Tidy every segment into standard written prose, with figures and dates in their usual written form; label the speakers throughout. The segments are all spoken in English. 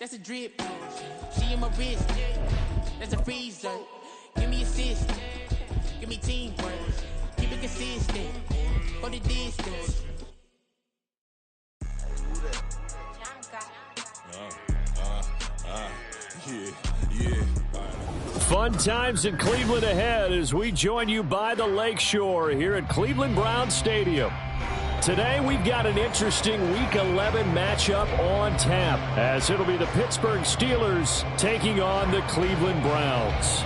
Speaker 1: That's a drip. She in my wrist. That's a freezer. Give me assist. Give me teamwork. Keep it consistent. For the distance.
Speaker 2: Fun times in Cleveland ahead as we join you by the Lakeshore here at Cleveland Browns Stadium. Today we've got an interesting Week 11 matchup on tap as it'll be the Pittsburgh Steelers taking on the Cleveland Browns.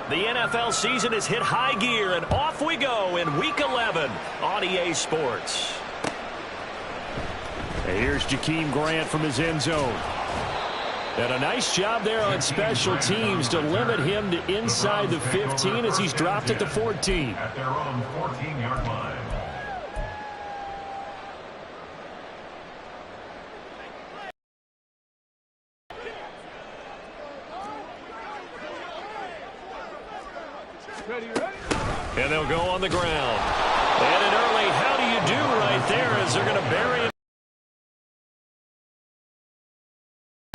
Speaker 2: The NFL season has hit high gear, and off we go in Week 11 on EA Sports. And here's Jakeem Grant from his end zone. And a nice job there on special teams to limit him to inside the 15 as he's dropped at the 14.
Speaker 3: At their own 14-yard line.
Speaker 2: And they'll go on the ground. And an early how do you do right there as they're going to bury it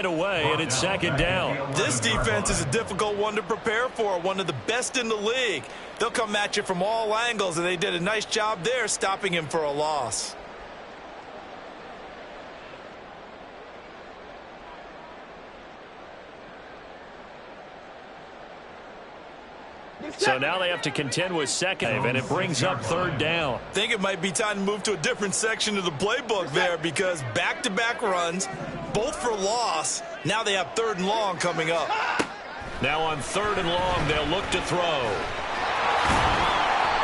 Speaker 2: away, and it's second down.
Speaker 4: This defense is a difficult one to prepare for, one of the best in the league. They'll come at you from all angles, and they did a nice job there stopping him for a loss.
Speaker 2: So now they have to contend with second, and it brings up third down.
Speaker 4: I think it might be time to move to a different section of the playbook there because back-to-back runs, both for loss. Now they have third and long coming up.
Speaker 2: Now on third and long, they'll look to throw.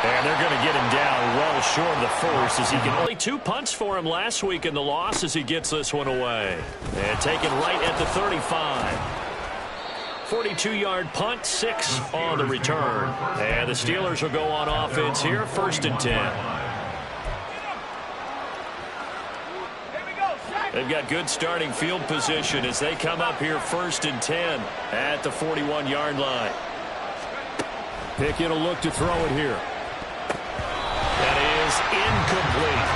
Speaker 2: And they're going to get him down well short of the first as he can only 2 punts for him last week in the loss as he gets this one away. And taken right at the 35. 42-yard punt, 6 on the return. And the Steelers will go on offense here, first and 10. They've got good starting field position as they come up here first and 10 at the 41-yard line. Pickett will look to throw it here. That is incomplete.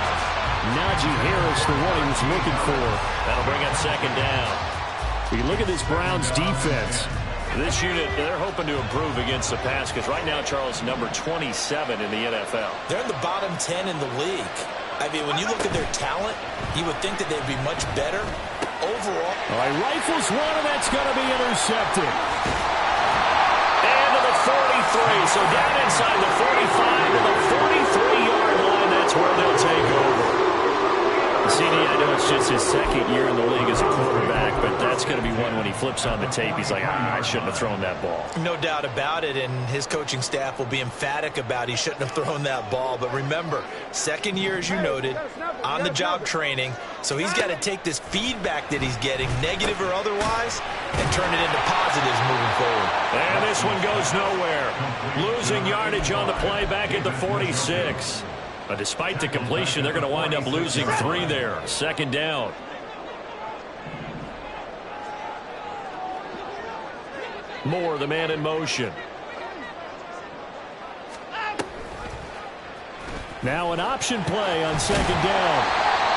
Speaker 2: Najee Harris, the one he was looking for. That'll bring up second down. You look at this Browns defense. This unit, they're hoping to improve against the pass because right now, Charles, number 27 in the NFL.
Speaker 4: They're in the bottom 10 in the league. I mean, when you look at their talent, you would think that they'd be much better overall.
Speaker 2: All right, rifles one, and that's going to be intercepted. And to the 43, so down inside the 45 to the 43-yard line, that's where they'll take over. CD, I know it's just his second year in the league as a quarterback, but that's going to be one when he flips on the tape. He's like, I shouldn't have thrown that ball.
Speaker 4: No doubt about it, and his coaching staff will be emphatic about he shouldn't have thrown that ball. But remember, second year, as you noted, on-the-job training, so he's got to take this feedback that he's getting, negative or otherwise, and turn it into positives moving forward.
Speaker 2: And this one goes nowhere. Losing yardage on the play back at the 46. But despite the completion, they're going to wind up losing 3 there. Second down. Moore, the man in motion. Now an option play on second down.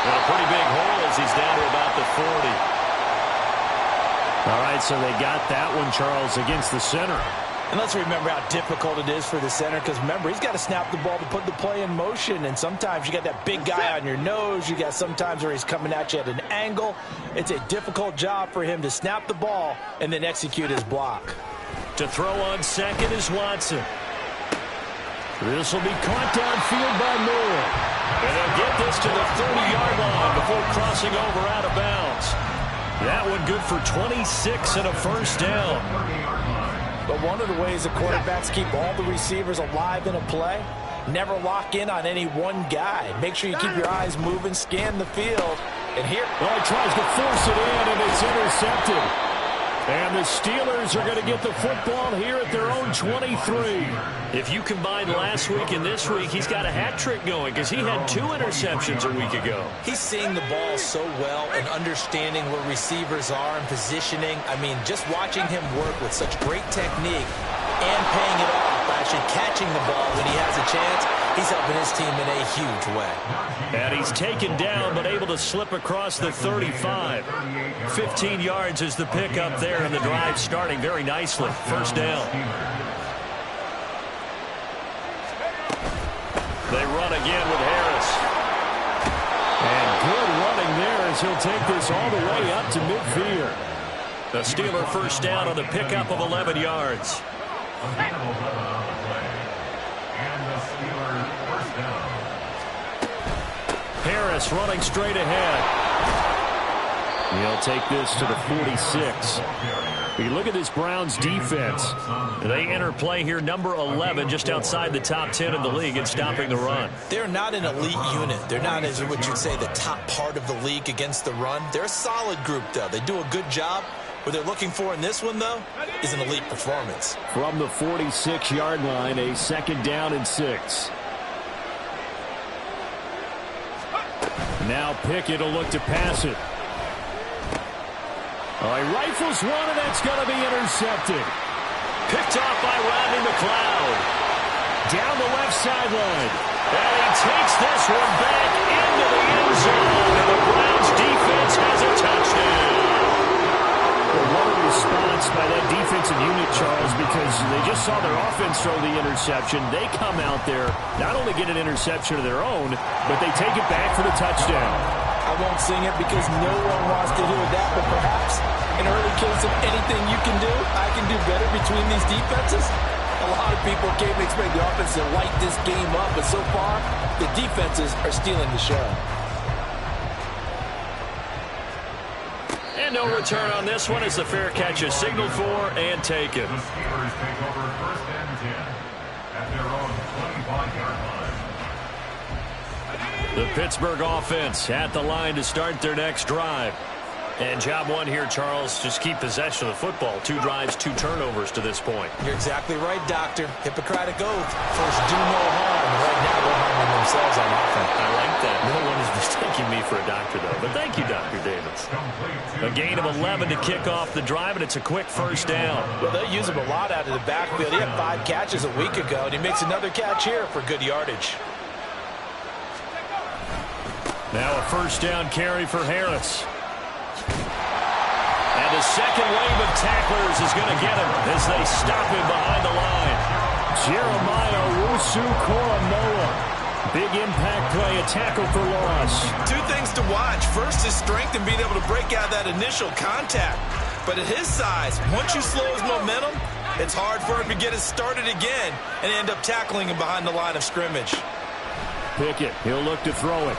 Speaker 2: And a pretty big hole as he's down to about the 40. All right, so they got that one, Charles, against the center.
Speaker 4: And let's remember how difficult it is for the center because, remember, he's got to snap the ball to put the play in motion. And sometimes you got that big guy on your nose. You got sometimes where he's coming at you at an angle. It's a difficult job for him to snap the ball and then execute his block.
Speaker 2: To throw on second is Watson. This will be caught downfield by Moore. And they'll get this to the 30-yard line before crossing over out of bounds. That one good for 26 and a first down.
Speaker 4: But one of the ways the quarterbacks keep all the receivers alive in a play, never lock in on any one guy. Make sure you keep your eyes moving, scan the field. And here,
Speaker 2: well, he tries to force it in, and it's intercepted. And the Steelers are going to get the football here at their own 23. If you combine last week and this week, he's got a hat trick going because he had 2 interceptions a week ago.
Speaker 4: He's seeing the ball so well and understanding where receivers are and positioning. I mean, just watching him work with such great technique and paying it off by actually catching the ball when he has a chance, he's helping his team in a huge way.
Speaker 2: And he's taken down but able to slip across the 35. 15 yards is the pickup there, and the drive starting very nicely. First down. They run again with Harris. And good running there as he'll take this all the way up to midfield. The Steeler first down on the pickup of 11 yards. Harris running straight ahead. He'll take this to the 46. You look at this Browns defense. They enter play here number 11, just outside the top 10 in the league in stopping the run.
Speaker 4: They're not an elite unit. They're not, as what you'd say, the top part of the league against the run. They're a solid group, though. They do a good job. What they're looking for in this one, though, is an elite performance.
Speaker 2: From the 46-yard line, a second down and 6. Now Pickett will look to pass it. He rifles one, and that's going to be intercepted. Picked off by Rodney McLeod. Down the left sideline. And he takes this one back into the end zone. And the Browns defense has a touchdown. What a response by that defensive unit, Charles, because they just saw their offense throw the interception. They come out there, not only get an interception of their own, but they take it back for the touchdown.
Speaker 5: I won't sing it because no one wants to hear that, but perhaps an early case of anything you can do, I can do better between these defenses. A lot of people came to expect the offense to light this game up, but so far, the defenses are stealing the show.
Speaker 2: And no return on this one as the fair catch is signaled for and taken.
Speaker 3: The Steelers take over 1st and 10 at their own 25-yard line.
Speaker 2: The Pittsburgh offense at the line to start their next drive. And job one here, Charles, just keep possession of the football. 2 drives, 2 turnovers to this point.
Speaker 4: You're exactly right, Doctor. Hippocratic oath. First, do no harm. Right now, they're harming themselves on offense.
Speaker 2: I like that. No one is mistaking me for a doctor, though. But thank you, Dr. Davis. A gain of 11 to kick off the drive, and it's a quick first down.
Speaker 4: Well, they use him a lot out of the backfield. He had 5 catches a week ago, and he makes another catch here for good yardage.
Speaker 2: Now a first down carry for Harris. And the second wave of tacklers is going to get him as they stop him behind the line. Jeremiah Owusu-Koramoah. Big impact play, a tackle for loss.
Speaker 4: 2 things to watch. First, his strength and being able to break out that initial contact. But at his size, once you slow his momentum, it's hard for him to get it started again and end up tackling him behind the line of scrimmage.
Speaker 2: Pickett, he'll look to throw it.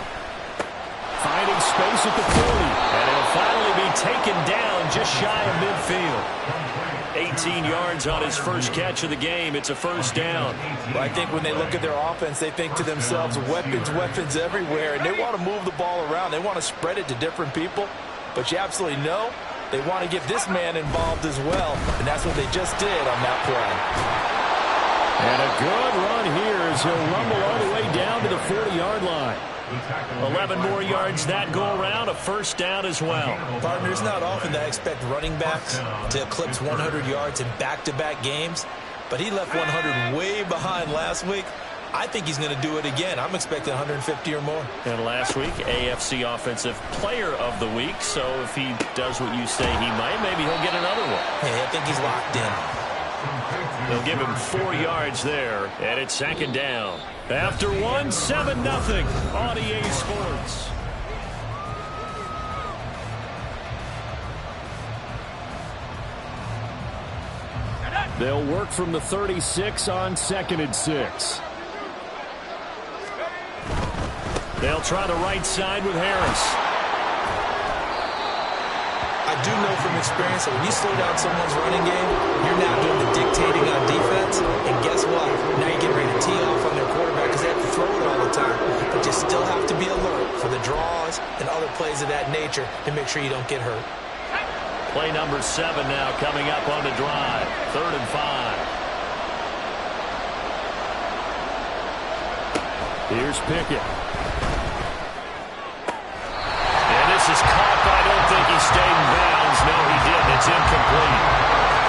Speaker 2: Finding space at the 40. And it'll finally be taken down just shy of midfield. 18 yards on his first catch of the game. It's a first down.
Speaker 5: Well, I think when they look at their offense, they think to themselves, weapons, weapons everywhere. And they want to move the ball around. They want to spread it to different people. But you absolutely know they want to get this man involved as well. And that's what they just did on that play.
Speaker 2: And a good run here as he'll rumble all the way down to the 40-yard line. 11 more yards that go around, a first down as well.
Speaker 4: Partner, it's not often that I expect running backs to eclipse 100 yards in back-to-back games, but he left 100 way behind last week. I think he's going to do it again. I'm expecting 150 or more.
Speaker 2: And last week, AFC Offensive Player of the Week, so if he does what you say he might, maybe he'll get another one.
Speaker 4: Hey, I think he's locked in.
Speaker 2: They'll give him 4 yards there, and it's second down. After 1, 7-0 on EA Sports. They'll work from the 36 on 2nd and 6. They'll try the right side with Harris.
Speaker 4: I do know from experience that when you slow down someone's running game, you're now doing the dictating on defense. And guess what? Now you're getting ready to tee off on their quarterback because they have to throw it all the time. But you still have to be alert for the draws and other plays of that nature to make sure you don't get hurt.
Speaker 2: Play number 7 now coming up on the drive. 3rd and 5. Here's Pickett. And this is caught, but I don't think he stayed in bounds. No, he didn't. It's incomplete.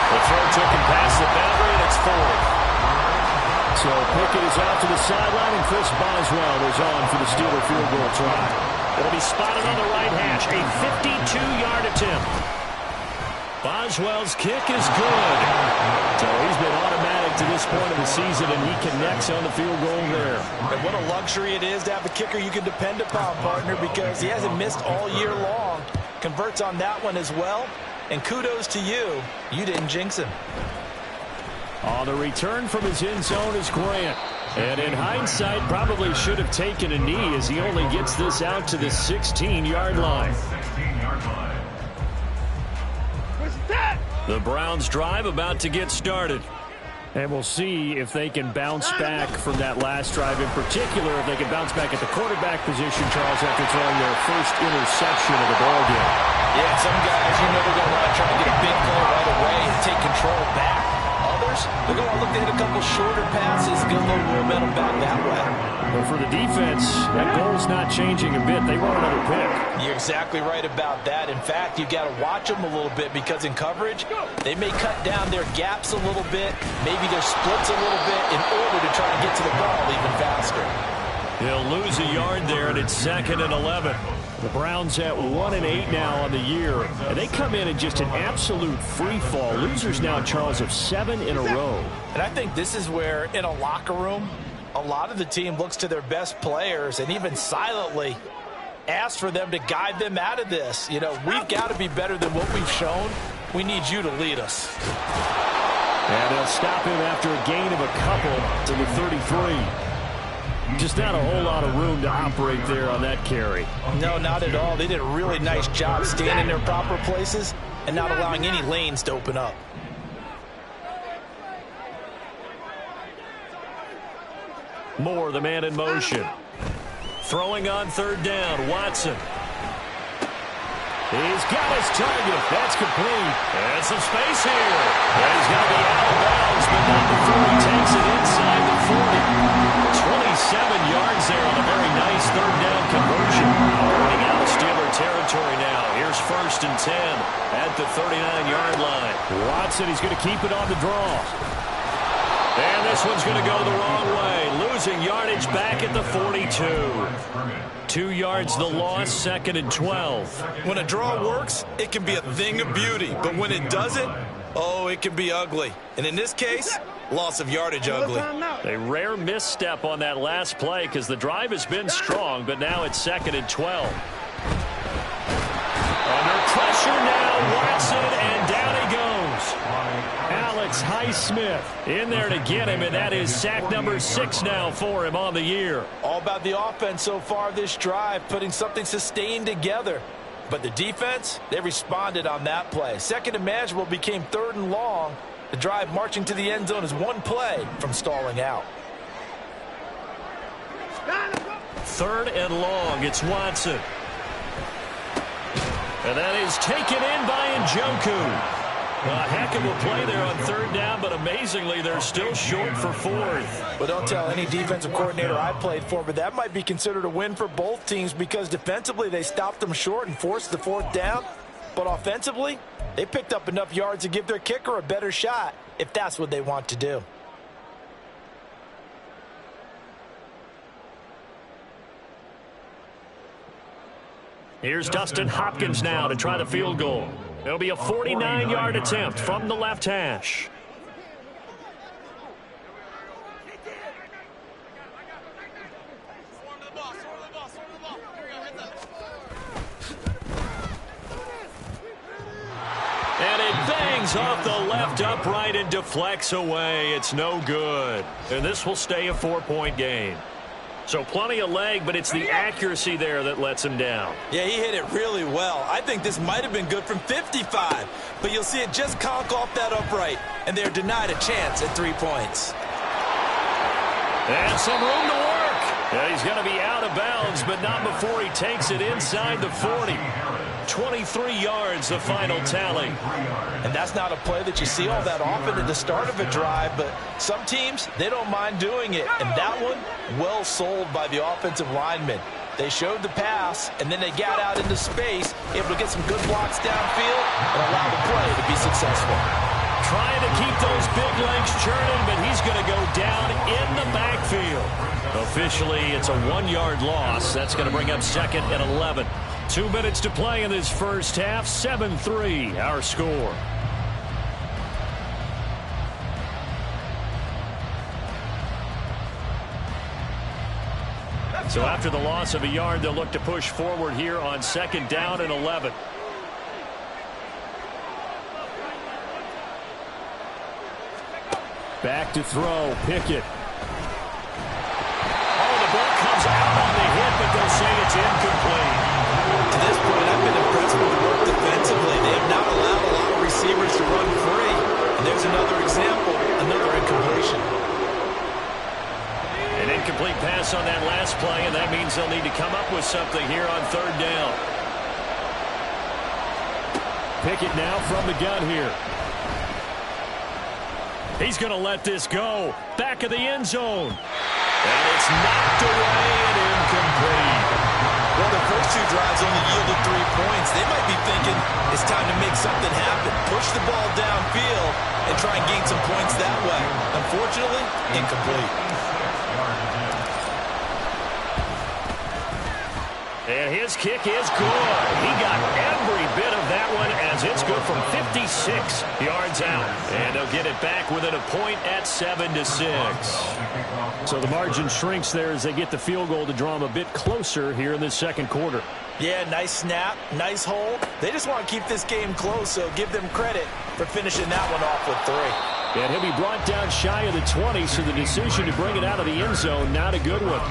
Speaker 2: The throw took him past the boundary, and it's 4th. So Pickett is off to the sideline, and Chris Boswell is on for the Steeler field goal try. It'll be spotted on the right hash. A 52-yard attempt. Boswell's kick is good. So he's been automatic to this point of the season, and he connects on the field goal there.
Speaker 4: And what a luxury it is to have a kicker you can depend upon, partner, because he hasn't missed all year long. Converts on that one as well. And kudos to you. You didn't jinx him.
Speaker 2: On the return from his end zone is Grant. And in hindsight, probably should have taken a knee as he only gets this out to the 16-yard line. The Browns drive about to get started. And we'll see if they can bounce back from that last drive. In particular, if they can bounce back at the quarterback position, Charles, after throwing their first interception of the ballgame.
Speaker 4: Yeah, some guys, you know, they're going to want to try to get a big play right away and take control back. Others, they're going to look to hit a couple shorter passes, get a little momentum back that way.
Speaker 2: But for the defense, that goal's not changing a bit. They want another pick.
Speaker 4: You're exactly right about that. In fact, you got to watch them a little bit because in coverage, they may cut down their gaps a little bit, maybe their splits a little bit in order to try and get to the ball even faster.
Speaker 2: He'll lose a yard there, and it's 2nd and 11. The Browns at 1-8 now on the year, and they come in just an absolute free fall. Losers now, Charles, of 7 in a row.
Speaker 4: And I think this is where, in a locker room, a lot of the team looks to their best players and even silently asks for them to guide them out of this. You know, we've got to be better than what we've shown. We need you to lead us.
Speaker 2: And they'll stop him after a gain of a couple to the 33. Just not a whole lot of room to operate there on that carry.
Speaker 4: No, not at all. They did a really nice job staying in their proper places and not allowing any lanes to open up.
Speaker 2: Moore, the man in motion. Throwing on 3rd down, Watson. He's got his target. That's complete. And some space here. And he's going to be out of bounds, but not before he takes it inside the 40. 27 yards there on a very nice 3rd down conversion. Running out of Steeler territory now. Here's 1st and 10 at the 39-yard line. Watson, he's going to keep it on the draw. And this one's going to go the wrong way. Losing yardage back at the 42. 2 yards the loss, 2nd and 12.
Speaker 4: When a draw works, it can be a thing of beauty. But when it doesn't, oh, it can be ugly. And in this case, loss of yardage ugly.
Speaker 2: A rare misstep on that last play because the drive has been strong, but now it's 2nd and 12. Under pressure now, Watson, and down he goes. Alex Highsmith in there to get him, and that is sack number 6 now for him on the year.
Speaker 4: All about the offense so far this drive, putting something sustained together. But the defense, they responded on that play. 2nd and manageable became 3rd and long. The drive marching to the end zone is one play from stalling out.
Speaker 2: 3rd and long, it's Watson. And that is taken in by Njoku. A heck of a play there on 3rd down, but amazingly, they're still short for 4th.
Speaker 4: Well, don't tell any defensive coordinator I played for, but that might be considered a win for both teams because defensively they stopped them short and forced the 4th down. But offensively, they picked up enough yards to give their kicker a better shot if that's what they want to do.
Speaker 2: Here's Dustin Hopkins now to try the field goal. It'll be a 49-yard attempt from the left hash. And it bangs off the left upright and deflects away. It's no good. And this will stay a 4-point game. So plenty of leg, but it's the accuracy there that lets him down.
Speaker 4: Yeah, he hit it really well. I think this might have been good from 55, but you'll see it just conk off that upright, and they're denied a chance at 3 points.
Speaker 2: And some room to work. Yeah, he's going to be out of bounds, but not before he takes it inside the 40. 23 yards, the final tally.
Speaker 4: And that's not a play that you see all that often at the start of a drive, but some teams, they don't mind doing it. And that one, well sold by the offensive lineman. They showed the pass, and then they got out into space, able to get some good blocks downfield and allow the play to be successful.
Speaker 2: Trying to keep those big legs churning, but he's going to go down in the backfield. Officially, it's a 1-yard loss. That's going to bring up 2nd and 11. 2 minutes to play in this first half. 7-3, our score. So after the loss of a yard, they'll look to push forward here on 2nd down and 11. Back to throw, Pickett. Oh, the ball comes out on the hit, but they'll say it's incomplete.
Speaker 4: To this point, I've been impressed with the work defensively. They have not allowed a lot of receivers to run free. And there's another example, another incompletion.
Speaker 2: An incomplete pass on that last play, and that means they'll need to come up with something here on 3rd down. Pickett now from the gun here. He's going to let this go. Back of the end zone. And it's knocked away and incomplete.
Speaker 4: Well, the first 2 drives only yielded 3 points. They might be thinking it's time to make something happen. Push the ball downfield and try and gain some points that way. Unfortunately, incomplete.
Speaker 2: And his kick is good. He got every bit of that one as it's good from 56 yards out. And they'll get it back within a point at 7-6. So the margin shrinks there as they get the field goal to draw them a bit closer here in the 2nd quarter.
Speaker 4: Yeah, nice snap, nice hold. They just want to keep this game close, so give them credit for finishing that one off with 3.
Speaker 2: And he'll be brought down shy of the 20, so the decision to bring it out of the end zone, not a good one.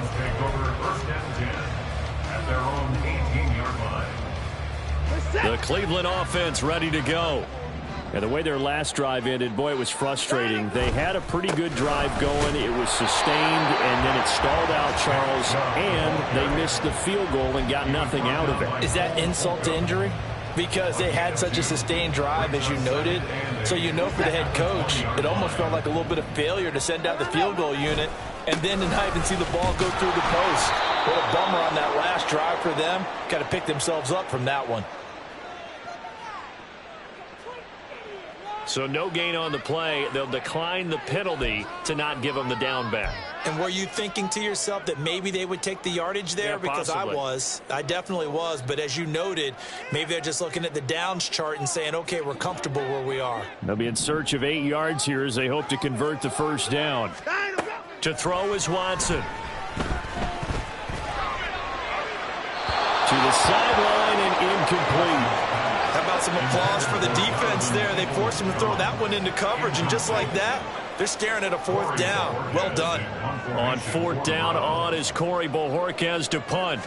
Speaker 2: The Cleveland offense ready to go. And the way their last drive ended, boy, it was frustrating. They had a pretty good drive going. It was sustained, and then it stalled out, Charles, and they missed the field goal and got nothing out of it.
Speaker 4: Is that insult to injury? Because they had such a sustained drive, as you noted. So you know for the head coach, it almost felt like a little bit of failure to send out the field goal unit and then to not even see the ball go through the post. What a bummer on that last drive for them. Got to pick themselves up from that one.
Speaker 2: So no gain on the play. They'll decline the penalty to not give them the down back.
Speaker 4: And were you thinking to yourself that maybe they would take the yardage there?
Speaker 2: Yeah,
Speaker 4: because
Speaker 2: possibly.
Speaker 4: I definitely was. But as you noted, maybe they're just looking at the downs chart and saying, okay, we're comfortable where we are.
Speaker 2: They'll be in search of 8 yards here as they hope to convert the 1st down. To throw is Watson. To the sideline and incomplete.
Speaker 4: How about some applause for the defense there? They forced him to throw that one into coverage, and just like that, they're staring at a 4th down. Well done.
Speaker 2: On 4th down on is Corey Bojorquez to punt.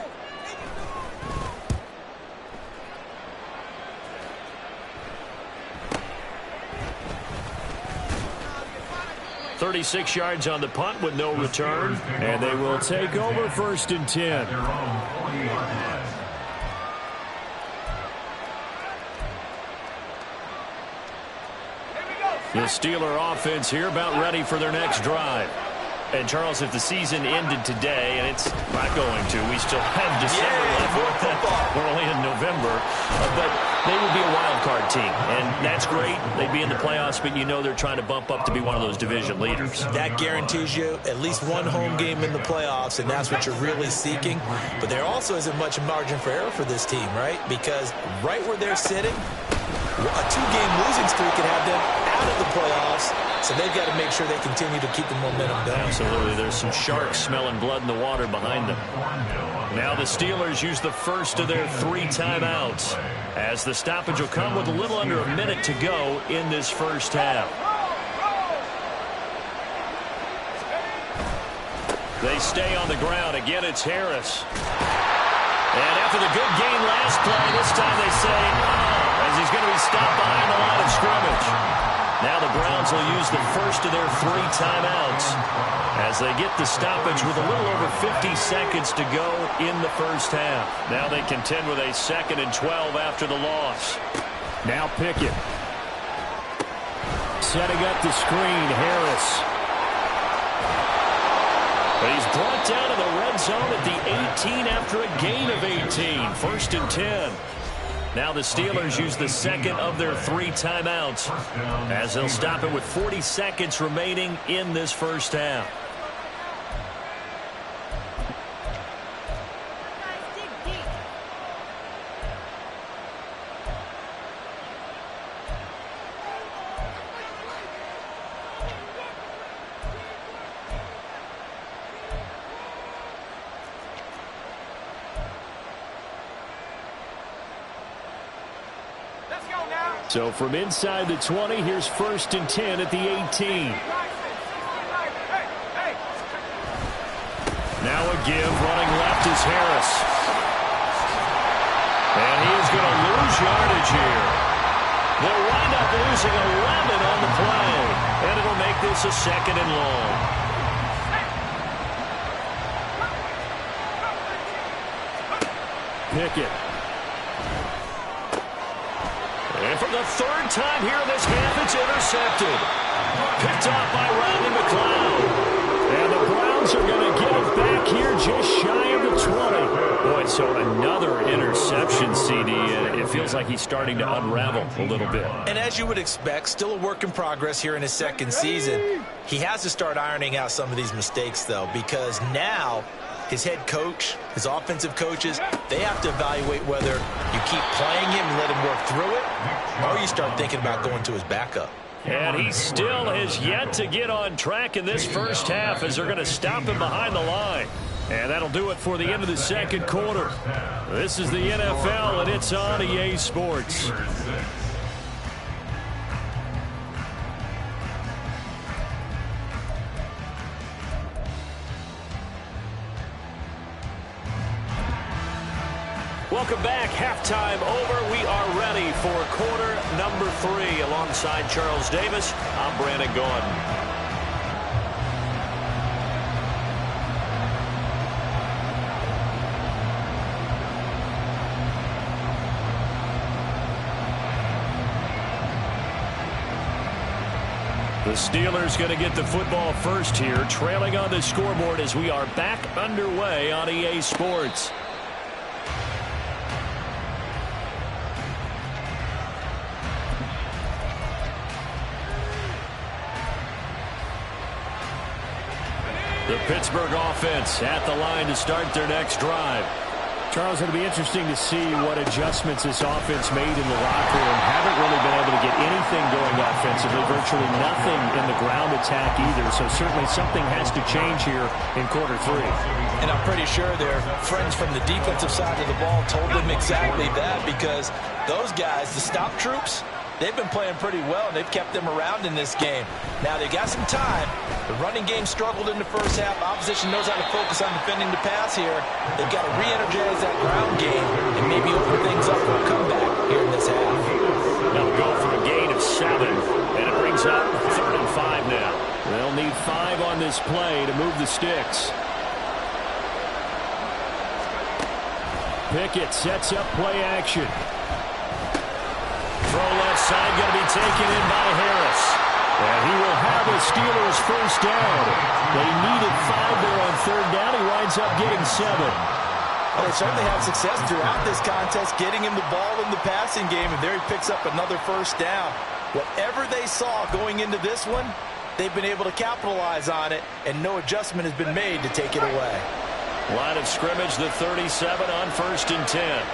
Speaker 2: .36 yards on the punt with no return, and they will take over 1st and 10. The Steeler offense here about ready for their next drive. And, Charles, if the season ended today, and it's not going to, we still have December left. We're only in November. But they would be a wild card team, and that's great. They'd be in the playoffs, but you know they're trying to bump up to be one of those division leaders.
Speaker 4: That guarantees you at least one home game in the playoffs, and that's what you're really seeking. But there also isn't much margin for error for this team, right? Because right where they're sitting, a 2-game losing streak could have them out of the playoffs, so they've got to make sure they continue to keep the momentum going.
Speaker 2: Absolutely. There's some sharks smelling blood in the water behind them. Now the Steelers use the first of their 3 timeouts as the stoppage will come with a little under a minute to go in this first half. They stay on the ground. Again, it's Harris. And after the good gain last play, this time they say no, as he's going to be stopped behind the line of scrimmage. Now the Browns will use the first of their 3 timeouts as they get the stoppage with a little over 50 seconds to go in the first half. Now they contend with a 2nd and 12 after the loss. Now Pickett. Setting up the screen, Harris. But he's brought down to the red zone at the 18 after a gain of 18. 1st and 10. Now the Steelers use the 2nd of their 3 timeouts as they'll stop it with 40 seconds remaining in this first half. So from inside the 20, here's 1st and 10 at the 18. Now a give, running left is Harris. And he is going to lose yardage here. They'll wind up losing 11 on the play. And it'll make this a 2nd and long. Pickett. And for the 3rd time here in this half, it's intercepted. Picked off by Rodney McLeod. And the Browns are going to get it back here just shy of the 20. Boy, so another interception, CD. It feels like he's starting to unravel a little bit.
Speaker 4: And as you would expect, still a work in progress here in his 2nd season. He has to start ironing out some of these mistakes, though, because now his head coach, his offensive coaches, they have to evaluate whether you keep playing him and let him work through it, or you start thinking about going to his backup.
Speaker 2: And he still has yet to get on track in this first half as they're going to stop him behind the line. And that'll do it for the end of the 2nd quarter. This is the NFL, and it's on EA Sports. Welcome back. Halftime over. We are ready for quarter number 3. Alongside Charles Davis, I'm Brandon Gordon. The Steelers going to get the football first here, trailing on the scoreboard as we are back underway on EA Sports. The Pittsburgh offense at the line to start their next drive. Charles, it'll be interesting to see what adjustments this offense made in the locker room. Haven't really been able to get anything going offensively, virtually nothing in the ground attack either. So certainly something has to change here in quarter 3.
Speaker 4: And I'm pretty sure their friends from the defensive side of the ball told them exactly that, because those guys, the stop troops, they've been playing pretty well, and they've kept them around in this game. Now, they got some time. The running game struggled in the first half. Opposition knows how to focus on defending the pass here. They've got to re-energize that ground game and maybe open things up for a comeback here in this half.
Speaker 2: They'll go for a gain of 7, and it brings up 3rd and 5 now. They'll need 5 on this play to move the sticks. Pickett sets up play action. Throw left side, going to be taken in by Harris. And he will have a Steelers first down. They needed 5 there on 3rd down. He winds up getting 7.
Speaker 4: Well, they certainly had success throughout this contest, getting him the ball in the passing game, and there he picks up another first down. Whatever they saw going into this one, they've been able to capitalize on it, and no adjustment has been made to take it away.
Speaker 2: Line of scrimmage, the 37 on 1st and 10.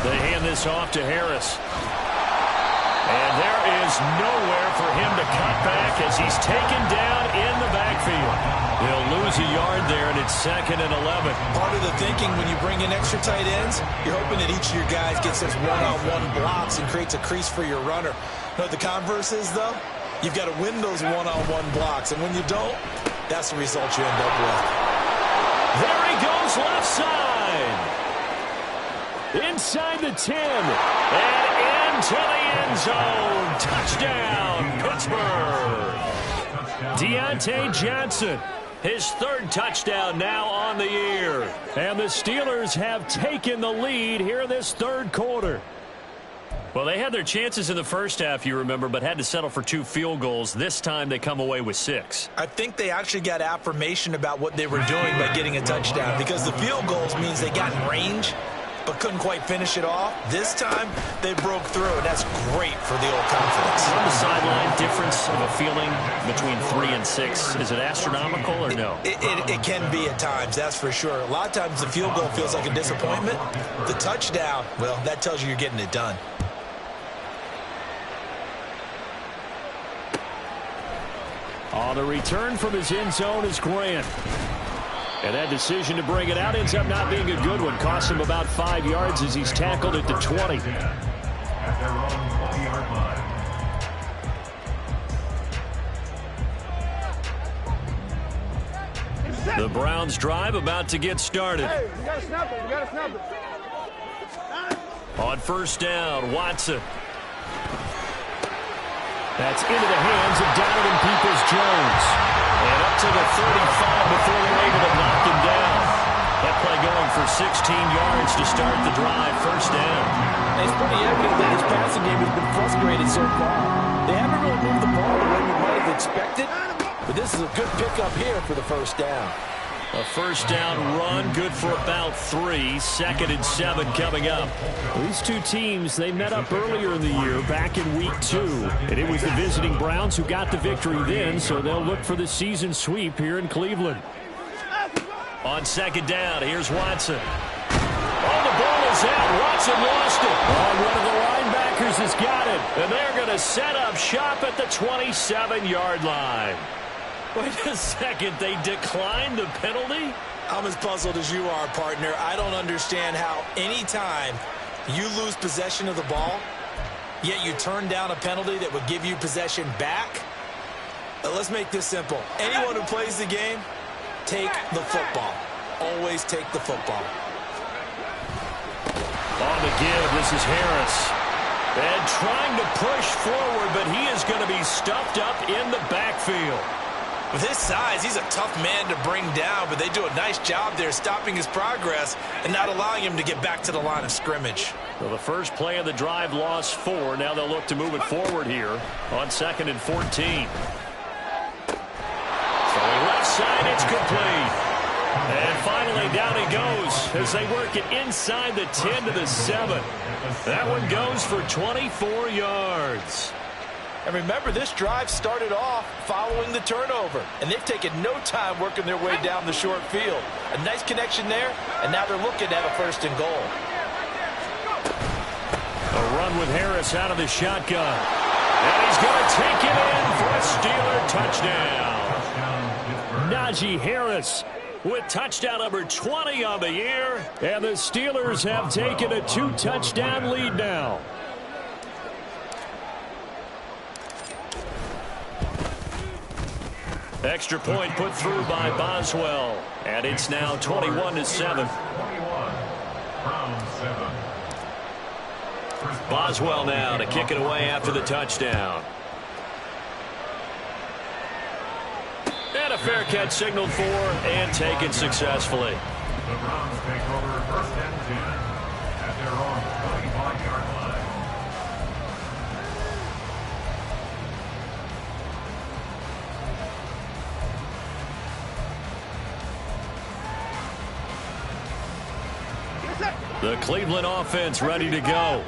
Speaker 2: They hand this off to Harris. And there is nowhere for him to cut back as he's taken down in the backfield. They'll lose a yard there, and it's 2nd and 11.
Speaker 4: Part of the thinking when you bring in extra tight ends, you're hoping that each of your guys gets those one-on-one blocks and creates a crease for your runner. You know what the converse is, though? You've got to win those one-on-one blocks, and when you don't, that's the result you end up with.
Speaker 2: There he goes left side. Inside the 10. And into the end zone. Touchdown, Pittsburgh. Deontay Johnson, his third touchdown now on the year. And the Steelers have taken the lead here in this third quarter. Well, they had their chances in the first half, you remember, but had to settle for 2 field goals. This time they come away with 6.
Speaker 4: I think they actually got affirmation about what they were doing by getting a touchdown, because the field goals means they got in range but couldn't quite finish it off. This time they broke through, and that's great for the old confidence.
Speaker 2: On the sideline, difference of a feeling between 3 and 6, is it astronomical or no?
Speaker 4: It can be at times, that's for sure. A lot of times the field goal feels like a disappointment. The touchdown, well, that tells you you're getting it done.
Speaker 2: On the return from his end zone is Grant. And that decision to bring it out ends up not being a good one. Costs him about 5 yards as he's tackled at the 20.
Speaker 3: At their own 20-yard line.
Speaker 2: The Browns drive about to get started.
Speaker 6: Hey, you gotta snap it. You gotta snap it.
Speaker 2: On first down, Watson. That's into the hands of Donovan Peoples-Jones. And up to the 35 before they're able to knock him down. That play going for 16 yards to start the drive. First down.
Speaker 5: It's pretty evident that his passing game has been frustrated so far. They haven't really moved the ball the way we might have expected, but this is a good pickup here for the first down.
Speaker 2: A first down run, good for about 3. 2nd and 7 coming up. These two teams, they met up earlier in the year, back in week 2. And it was the visiting Browns who got the victory then, so they'll look for the season sweep here in Cleveland. On 2nd down, here's Watson. Oh, the ball is out. Watson lost it. Oh, one of the linebackers has got it. And they're going to set up shop at the 27-yard line. Wait a second, they declined the penalty?
Speaker 4: I'm as puzzled as you are, partner. I don't understand how any time you lose possession of the ball, yet you turn down a penalty that would give you possession back. Let's make this simple. Anyone who plays the game, take the football. Always take the football.
Speaker 2: On the give, this is Harris. And trying to push forward, but he is going to be stuffed up in the backfield.
Speaker 4: With his size, he's a tough man to bring down, but they do a nice job there stopping his progress and not allowing him to get back to the line of scrimmage.
Speaker 2: Well, the first play of the drive lost 4. Now they'll look to move it forward here on 2nd and 14. Throwing left side, it's complete. And finally down he goes as they work it inside the 10 to the 7. That one goes for 24 yards.
Speaker 5: And remember, this drive started off following the turnover, and they've taken no time working their way down the short field. A nice connection there, and now they're looking at a 1st and goal.
Speaker 2: A run with Harris out of the shotgun. And he's going to take it in for a Steeler touchdown. Najee Harris with touchdown number 20 on the year. And the Steelers have taken a 2-touchdown lead now. Extra point put through by Boswell. And it's now 21-7. Boswell now to kick it away after the touchdown. And a fair catch signaled for and taken successfully.
Speaker 3: The Browns take over 1st and 10 at their own 25-yard line.
Speaker 2: The Cleveland offense ready to go.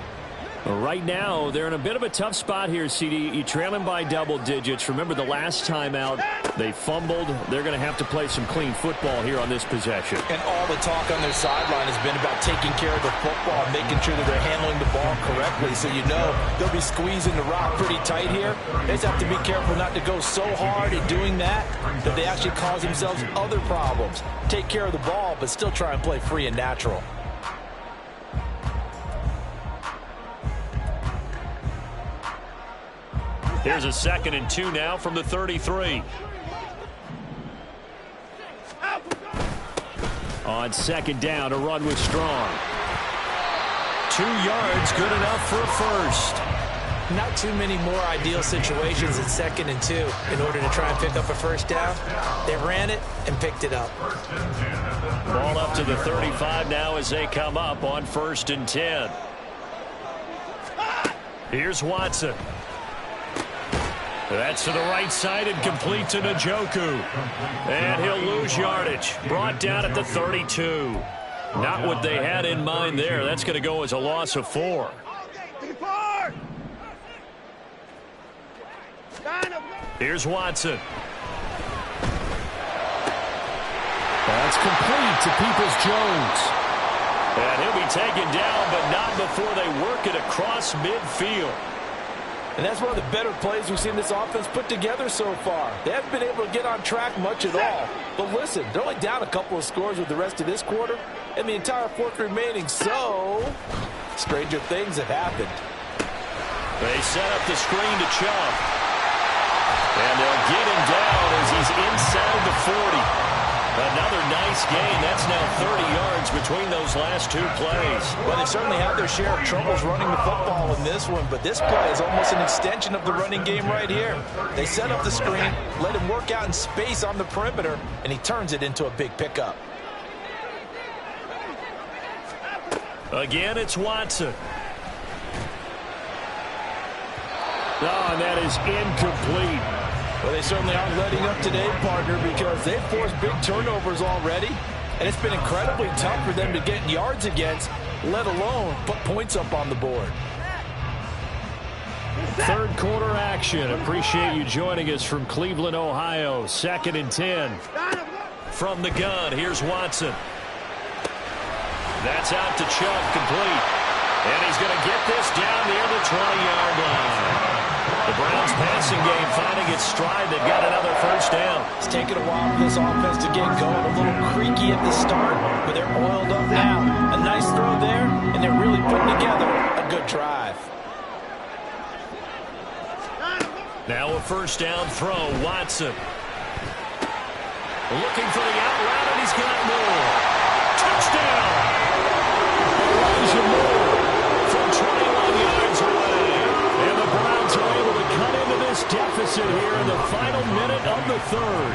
Speaker 2: Right now, they're in a bit of a tough spot here, CD. You trail them by double digits. Remember the last time out, they fumbled. They're going to have to play some clean football here on this possession.
Speaker 5: And all the talk on their sideline has been about taking care of the football, making sure that they're handling the ball correctly. So you know they'll be squeezing the rock pretty tight here. They just have to be careful not to go so hard in doing that they actually cause themselves other problems. Take care of the ball, but still try and play free and natural.
Speaker 2: Here's a 2nd and 2 now from the 33. On 2nd down, a run with Strong. 2 yards, good enough for a first.
Speaker 5: Not too many more ideal situations in 2nd and 2 in order to try and pick up a first down. They ran it and picked it up.
Speaker 2: Ball up to the 35 now as they come up on 1st and 10. Here's Watson. That's to the right side and complete to Njoku. And he'll lose yardage. Brought down at the 32. Not what they had in mind there. That's going to go as a loss of 4. Here's Watson.
Speaker 7: That's complete to Peoples-Jones.
Speaker 2: And he'll be taken down, but not before they work it across midfield.
Speaker 5: And that's one of the better plays we've seen this offense put together so far. They haven't been able to get on track much at all. But listen, they're only down a couple of scores with the rest of this quarter and the entire 4th remaining. So, stranger things have happened.
Speaker 2: They set up the screen to Chubb. And they'll get him down as he's inside the 40. Another nice gain. That's now 30 yards between those last 2 plays.
Speaker 5: Well, they certainly had their share of troubles running the football in this one, but this play is almost an extension of the running game right here. They set up the screen, let him work out in space on the perimeter, and he turns it into a big pickup.
Speaker 2: Again, it's Watson. Oh, and that is incomplete.
Speaker 5: Well, they certainly aren't letting up today, partner, because they've forced big turnovers already, and it's been incredibly tough for them to get yards against, let alone put points up on the board.
Speaker 2: 3rd quarter action. Appreciate you joining us from Cleveland, Ohio. 2nd and 10. From the gun, here's Watson. That's out to Chubb, complete. And he's going to get this down near the 20-yard line. The Browns passing game finding its stride. They've got another first down.
Speaker 5: It's taken a while for this offense to get going. A little creaky at the start, but they're oiled up now. A nice throw there, and they're really putting together a good drive.
Speaker 2: Now a first down throw, Watson. Looking for the out route, and he's got more. Touchdown! Elijah Moore from 21 yards away. And the Browns are able to cut into this deficit here in the final minute of the 3rd.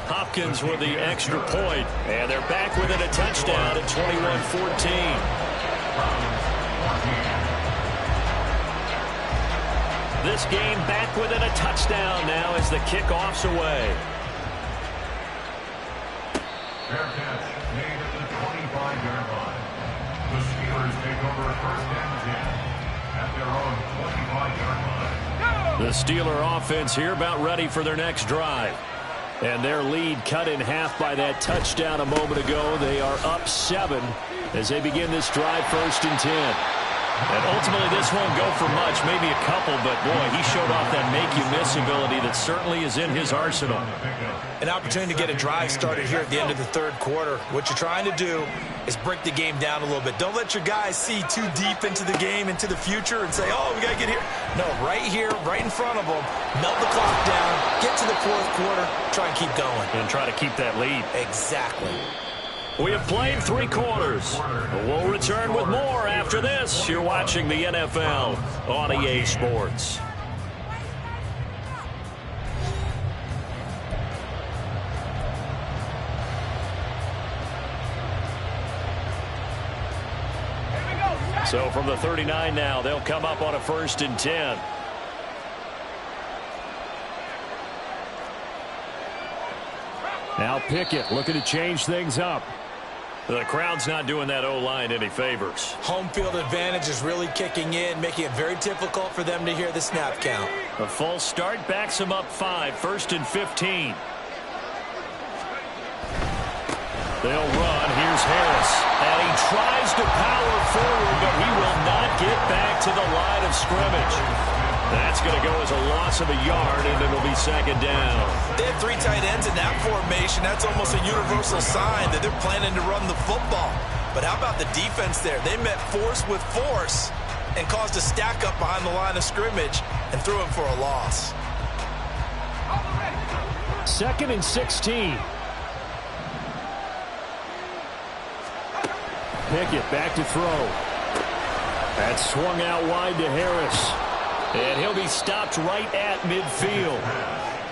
Speaker 2: Hopkins with the extra point, and they're back within a touchdown at 21-14. This game back within a touchdown now as the kickoff's away.
Speaker 3: Fair catch made at the 25-yard line. The Steelers take over 1st and 10 at their own 25-yard line.
Speaker 2: The Steeler offense here about ready for their next drive. And their lead cut in half by that touchdown a moment ago. They are up 7 as they begin this drive 1st and 10. And ultimately, this won't go for much, maybe a couple, but boy, he showed off that make-you-miss ability that certainly is in his arsenal.
Speaker 4: An opportunity to get a drive started here at the end of the 3rd quarter. What you're trying to do is break the game down a little bit. Don't let your guys see too deep into the game, into the future, and say, oh, we got to get here. No, right here, right in front of them, melt the clock down, get to the 4th quarter, try and keep going.
Speaker 2: And try to keep that lead.
Speaker 4: Exactly.
Speaker 2: We have played 3 quarters. We'll return with more after this. You're watching the NFL on EA Sports. So from the 39 now, they'll come up on a 1st and 10. Now Pickett looking to change things up. The crowd's not doing that O-line any favors.
Speaker 4: Home field advantage is really kicking in, making it very difficult for them to hear the snap count.
Speaker 2: A false start backs them up 5, 1st and 15. They'll run. Here's Harris. And he tries to power forward, but he will not get back to the line of scrimmage. That's going to go as a loss of a yard, and it'll be 2nd down.
Speaker 4: They have 3 tight ends in that formation. That's almost a universal sign that they're planning to run the football. But how about the defense there? They met force with force and caused a stack up behind the line of scrimmage and threw him for a loss.
Speaker 2: 2nd and 16. Pickett back to throw. That's swung out wide to Harris. And he'll be stopped right at midfield.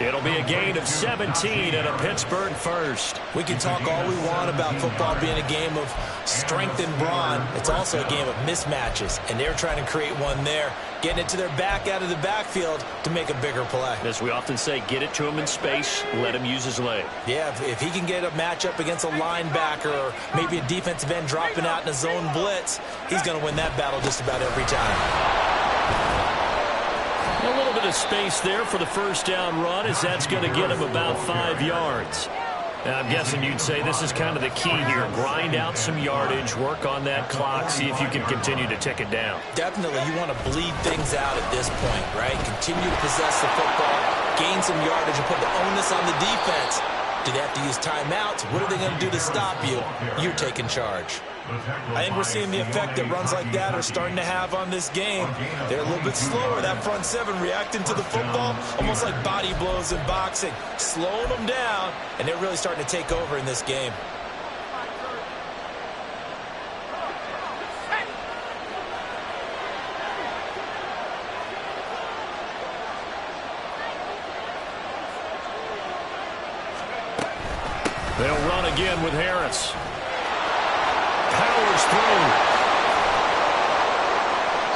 Speaker 2: It'll be a gain of 17 and a Pittsburgh first.
Speaker 4: We can talk all we want about football being a game of strength and brawn. It's also a game of mismatches, and they're trying to create one there, getting it to their back out of the backfield to make a bigger play.
Speaker 2: As we often say, get it to him in space, let him use his leg.
Speaker 4: Yeah, if he can get a matchup against a linebacker or maybe a defensive end dropping out in a zone blitz, he's going to win that battle just about every time.
Speaker 2: A little bit of space there for the first down run, as that's going to get him about 5 yards. Now, I'm guessing you'd say this is kind of the key here. Grind out some yardage, work on that clock, see if you can continue to tick it down.
Speaker 4: Definitely, you want to bleed things out at this point, right? Continue to possess the football, gain some yardage, and put the onus on the defense. Do they have to use timeouts? What are they going to do to stop you? You're taking charge. I think we're seeing the effect that runs like that are starting to have on this game. They're a little bit slower, that front seven, reacting to the football, almost like body blows in boxing, slowing them down, and they're really starting to take over in this game.
Speaker 2: They'll run again with Harris. Powers through.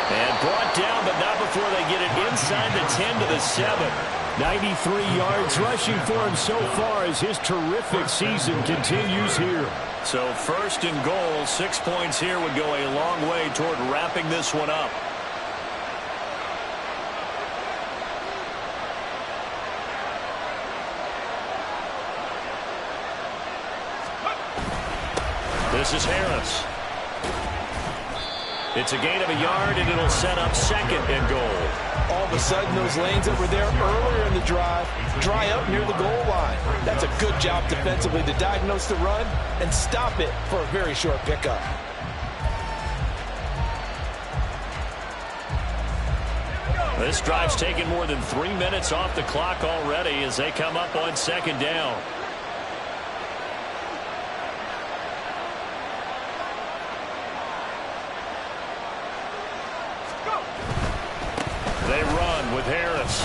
Speaker 2: And brought down, but not before they get it inside the 10 to the 7. 93 yards rushing for him so far as his terrific season continues here. So first and goal, 6 points here would go a long way toward wrapping this one up. This is Harris. It's a gain of a yard, and it'll set up second and goal.
Speaker 5: All of a sudden, those lanes that were there earlier in the drive dry up near the goal line. That's a good job defensively to diagnose the run and stop it for a very short pickup.
Speaker 2: This drive's taken more than 3 minutes off the clock already as they come up on second down. They run with Harris.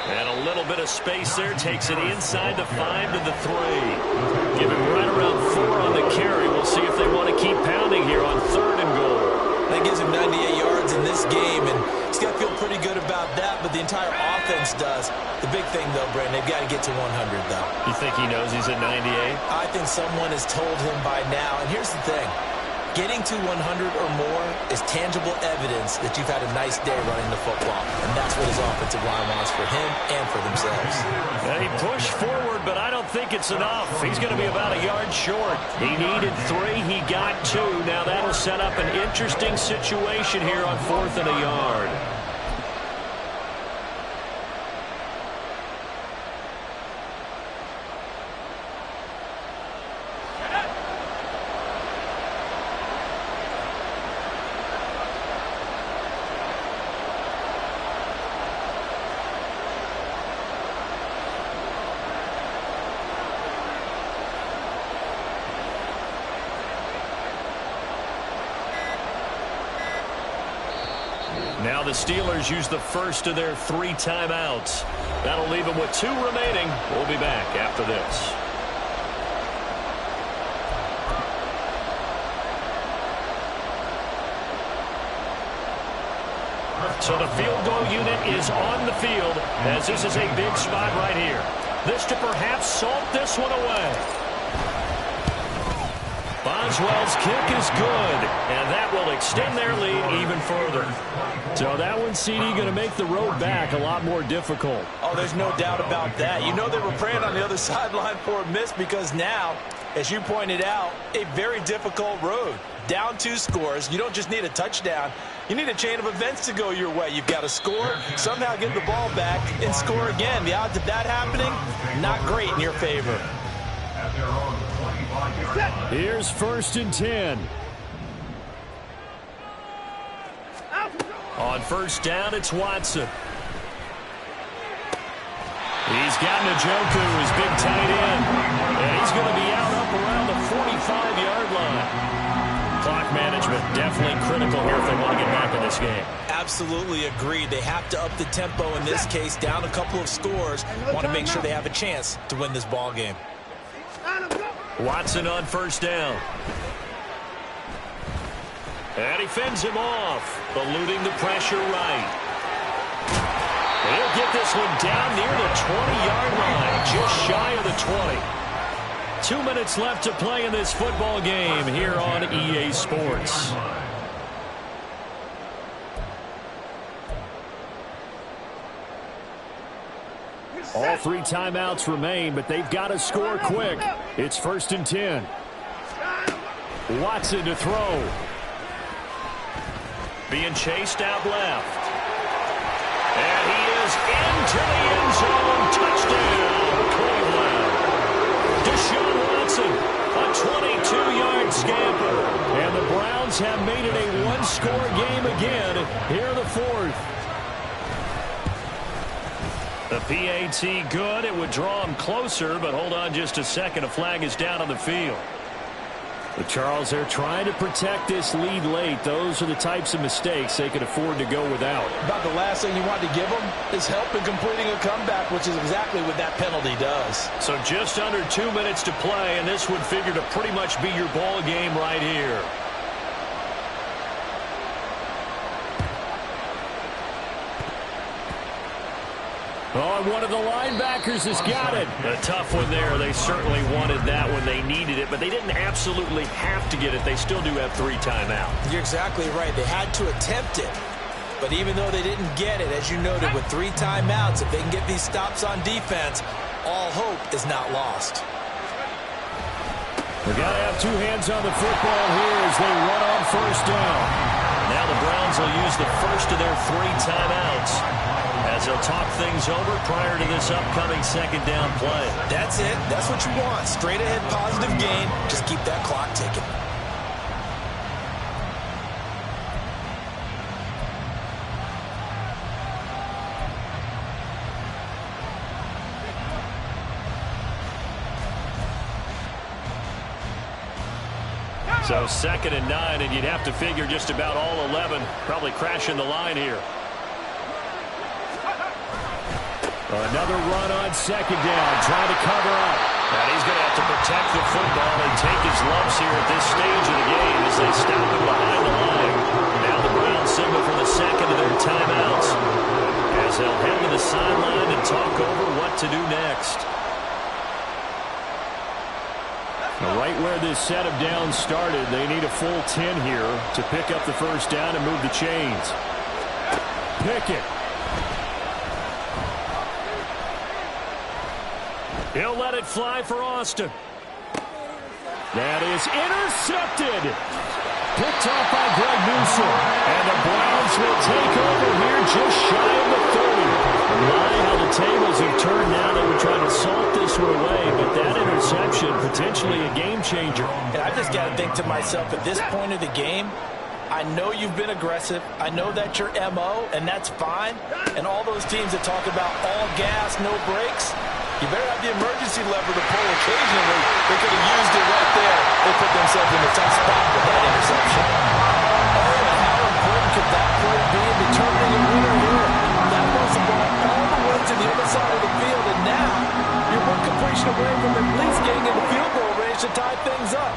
Speaker 2: And a little bit of space there. Takes it inside the 5 to the 3. Give him right around 4 on the carry. We'll see if they want to keep pounding here on third and goal.
Speaker 4: That gives him 98 yards in this game, and he's got to feel pretty good about that, but the entire offense does. The big thing, though, Brandon, they've got to get to 100, though.
Speaker 2: You think he knows he's at 98?
Speaker 4: I think someone has told him by now, and here's the thing. Getting to 100 or more is tangible evidence that you've had a nice day running the football, and that's what his offensive line wants for him and for themselves.
Speaker 2: And he pushed forward, but I don't think it's enough. He's going to be about a yard short. He needed 3. He got 2. Now that'll set up an interesting situation here on 4th and a yard. Now the Steelers use the first of their 3 timeouts. That'll leave them with 2 remaining. We'll be back after this. So the field goal unit is on the field as this is a big spot right here. This to perhaps salt this one away. Boswell's kick is good, and that will extend their lead even further. So that one, CD, going to make the road back a lot more difficult.
Speaker 5: Oh, there's no doubt about that. You know they were praying on the other sideline for a miss because now, as you pointed out, a very difficult road. Down 2 scores. You don't just need a touchdown. You need a chain of events to go your way. You've got to score, somehow get the ball back, and score again. The odds of that happening, not great in your favor.
Speaker 2: Here's 1st and 10. On first down, it's Watson. He's got Njoku, his big tight end. And he's going to be out up around the 45-yard line. clock management, definitely critical here if they want to get back in this game.
Speaker 4: Absolutely agreed. They have to up the tempo in this case, down a couple of scores. Want to make sure they have a chance to win this ball game.
Speaker 2: Watson on first down. And he fends him off, eluding the pressure right. He'll get this one down near the 20-yard line, just shy of the 20. 2 minutes left to play in this football game here on EA Sports. All 3 timeouts remain, but they've got to score quick. It's 1st and 10. Watson to throw. Being chased out left. And he is into the end zone. Touchdown, Cleveland. Deshaun Watson, a 22-yard scamper. And the Browns have made it a one-score game again here in the 4th. The PAT good. It would draw him closer, but hold on just a second. A flag is down on the field. The Charles, they're trying to protect this lead late. Those are the types of mistakes they could afford to go without.
Speaker 5: About the last thing you want to give them is help in completing a comeback, which is exactly what that penalty does.
Speaker 2: So just under 2 minutes to play, and this would figure to pretty much be your ball game right here. Oh, and one of the linebackers has got it. A tough one there. They certainly wanted that when they needed it, but they didn't absolutely have to get it. They still do have 3 timeouts.
Speaker 4: You're exactly right. They had to attempt it. But even though they didn't get it, as you noted, with 3 timeouts, if they can get these stops on defense, all hope is not lost.
Speaker 2: They've got to have 2 hands on the football here as they run on first down. Now the Browns will use the first of their 3 timeouts as they'll talk things over prior to this upcoming second down play.
Speaker 4: That's it. That's what you want. Straight ahead positive gain. Just keep that clock ticking.
Speaker 2: So 2nd and 9, and you'd have to figure just about all 11 probably crashing the line here. Another run on second down, trying to cover up. And he's going to have to protect the football and take his lumps here at this stage of the game as they stop him behind the line. Now the Browns signal for the second of their timeouts as they'll head to the sideline and talk over what to do next. Now right where this set of downs started, they need a full 10 here to pick up the first down and move the chains. Pickett. He'll let it fly for Austin. That is intercepted. Picked off by Greg Newsome. And the Browns will take over here just shy of the 30. My, how the tables have turned now. They were trying to salt this one away, but that interception, potentially a game changer.
Speaker 5: And I just got to think to myself, at this point of the game, I know you've been aggressive. I know that's your MO, and that's fine. And all those teams that talk about all gas, no brakes, you better have the emergency lever to pull occasionally. They could have used it right there. They put themselves in a tough spot with that interception. Oh, and how important could that play be in determining a winner here? That was the ball all the way to the other side of the field, and now you're one completion away from at least getting in the field goal range to tie things up.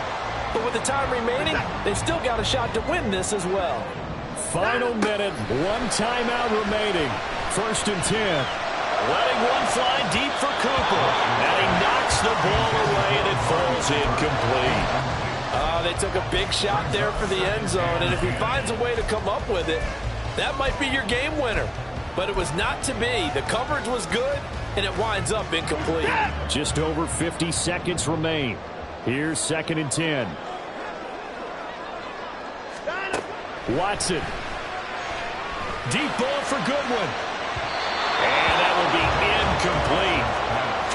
Speaker 5: But with the time remaining, they've still got a shot to win this as well.
Speaker 2: Final minute, 1 timeout remaining. 1st and 10. Letting one fly deep for Cooper. And he knocks the ball away, and it falls incomplete.
Speaker 5: They took a big shot there for the end zone, and if he finds a way to come up with it, that might be your game winner. But it was not to be. The coverage was good, and it winds up incomplete.
Speaker 2: Just over 50 seconds remain. Here's 2nd and 10. Watson. Deep ball for Goodwin. And that will be incomplete.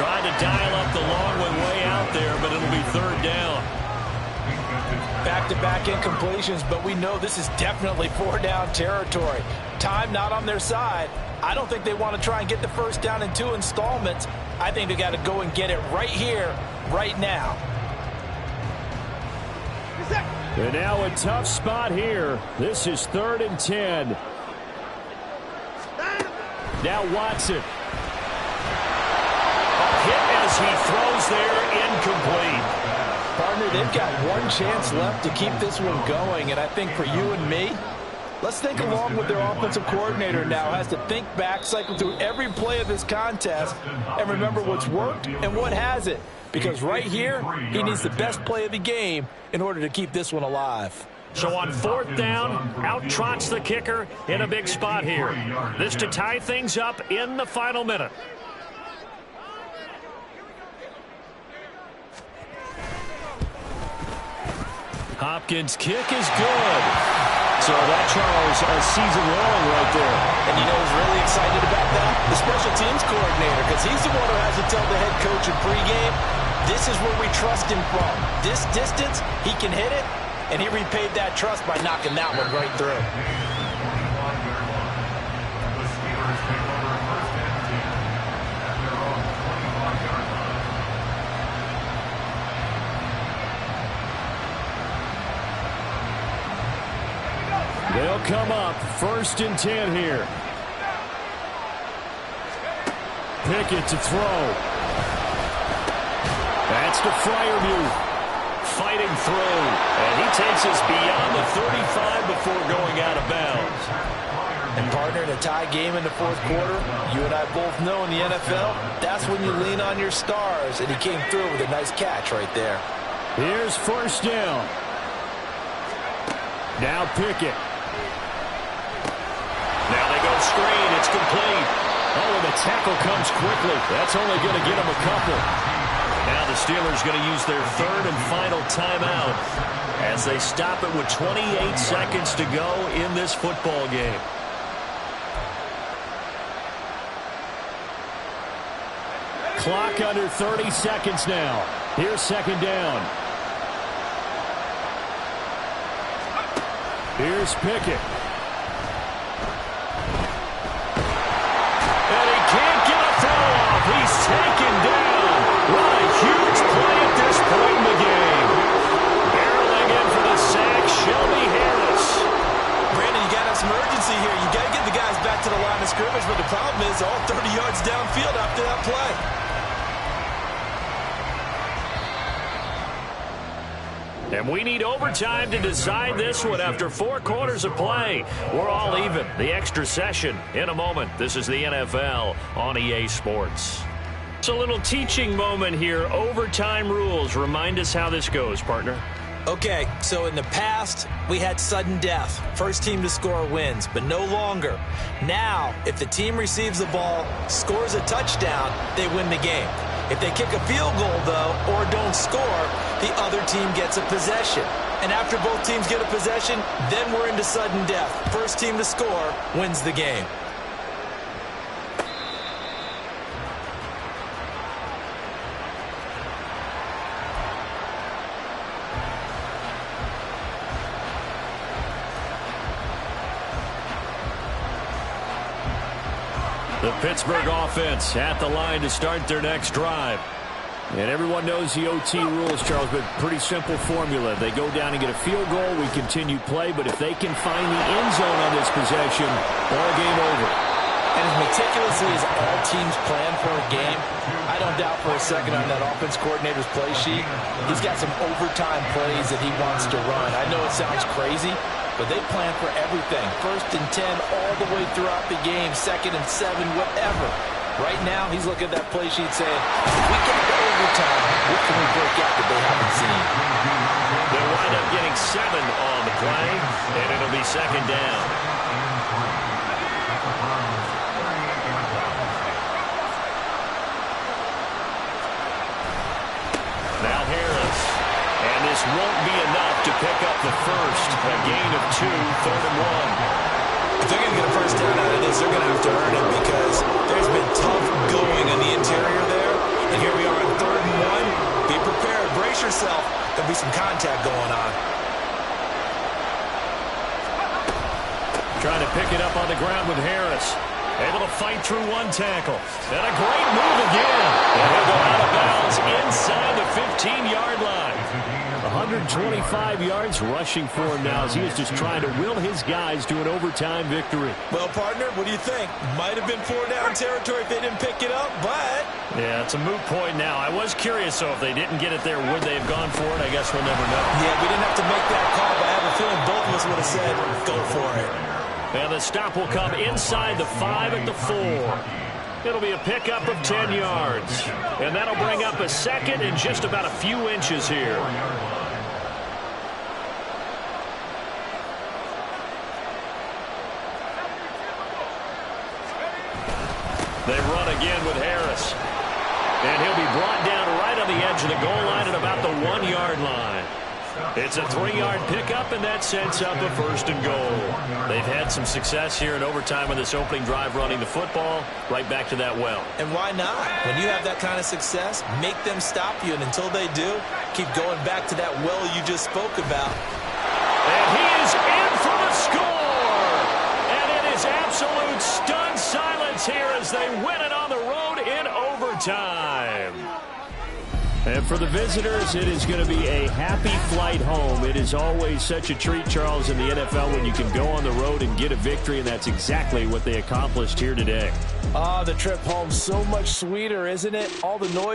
Speaker 2: Trying to dial up the long one way out there, but it'll be 3rd down.
Speaker 5: Back-to-back incompletions, but we know this is definitely 4-down territory. Time not on their side. I don't think they want to try and get the first down in 2 installments. I think they got to go and get it right here, right now.
Speaker 2: And now a tough spot here. This is 3rd and 10. Now Watson. A hit as he throws there, incomplete.
Speaker 5: Partner, they've got one chance left to keep this one going, and I think for you and me, let's think along with their offensive coordinator now. Has to think back, cycle through every play of this contest, and remember what's worked and what hasn't. Because right here, he needs the best play of the game in order to keep this one alive.
Speaker 2: So on 4th down, out trots the kicker in a big spot here. This to tie things up in the final minute. Hopkins' kick is good. So that, Charles, a season long right there.
Speaker 5: And you know who's really excited about that? The special teams coordinator, because he's the one who has to tell the head coach in pregame, this is where we trust him from. This distance, he can hit it, and he repaid that trust by knocking that one right through.
Speaker 2: They'll come up 1st and 10 here. Pickett to throw. That's to Freiermuth. Fighting through. And he takes us beyond the 35 before going out of bounds.
Speaker 5: And partner, in a tie game in the 4th quarter, you and I both know in the NFL, that's when you lean on your stars. And he came through with a nice catch right there.
Speaker 2: Here's 1st down. Now Pickett. Now they go screen. It's complete. Oh, and the tackle comes quickly. That's only going to get him a couple. Now the Steelers going to use their 3rd and final timeout as they stop it with 28 seconds to go in this football game. Clock under 30 seconds now. Here's 2nd down. Here's Pickett. And he can't get a throw off. He's taken down. What a huge play at this point in the game. Barreling in for the sack, Shelby Harris.
Speaker 5: Brandon, you got to have some urgency here. You got to get the guys back to the line of scrimmage, but the problem is all 30 yards downfield after that play.
Speaker 2: And we need overtime to decide this one after 4 quarters of play. We're all even. The extra session in a moment. This is the NFL on EA Sports. It's a little teaching moment here. Overtime rules. Remind us how this goes, partner.
Speaker 5: Okay, so in the past, we had sudden death. First team to score wins, but no longer. Now, if the team receives the ball, scores a touchdown, they win the game. If they kick a field goal, though, or don't score, the other team gets a possession. And after both teams get a possession, then we're into sudden death. First team to score wins the game.
Speaker 2: The Pittsburgh offense at the line to start their next drive. And everyone knows the OT rules, Charles, but pretty simple formula. They go down and get a field goal, we continue play, but if they can find the end zone on this possession, ball game over.
Speaker 5: And as meticulously as all teams plan for a game, I don't doubt for a second on that offense coordinator's play sheet, he's got some overtime plays that he wants to run. I know it sounds crazy, but they plan for everything. 1st and 10 all the way throughout the game, 2nd and 7, whatever. Right now, he's looking at that play sheet saying, if we get to overtime, what can we break out that they haven't seen?
Speaker 2: They'll wind up getting 7 on the play, and it'll be 2nd down. Now Harris. And this won't be enough to pick up the first. A gain of 2, 3rd and 1.
Speaker 5: If they're going to get a first down out of this, they're going to have to earn it because there's been tough going on the interior there. And here we are on 3rd and 1. Be prepared. Brace yourself. There'll be some contact going on.
Speaker 2: Trying to pick it up on the ground with Harris. Able to fight through one tackle. And a great move again. And he'll go out of bounds inside the 15-yard line. 125 yards rushing for him now as he is just trying to will his guys to an overtime victory.
Speaker 4: Well, partner, what do you think? Might have been 4-down territory if they didn't pick it up, but...
Speaker 2: Yeah, it's a moot point now. I was curious, though, if they didn't get it there, would they have gone for it? I guess we'll never know.
Speaker 4: Yeah, we didn't have to make that call, but I have a feeling both of us would have said, go for it.
Speaker 2: And the stop will come inside the 5 at the 4. It'll be a pickup of 10 yards. And that'll bring up a second and just about a few inches here. They run again with Harris. And he'll be brought down right on the edge of the goal line at about the 1-yard line. It's a 3-yard pickup, and that sets up a 1st and goal. They've had some success here in overtime on this opening drive running the football right back to that well.
Speaker 4: And why not? When you have that kind of success, make them stop you, and until they do, keep going back to that well you just spoke about.
Speaker 2: And he is in for the score! And it is absolute stunned silence here as they win it on the road in overtime. And for the visitors, it is going to be a happy flight home. It is always such a treat, Charles, in the NFL when you can go on the road and get a victory, and that's exactly what they accomplished here today.
Speaker 5: The trip home, so much sweeter, isn't it? All the noise.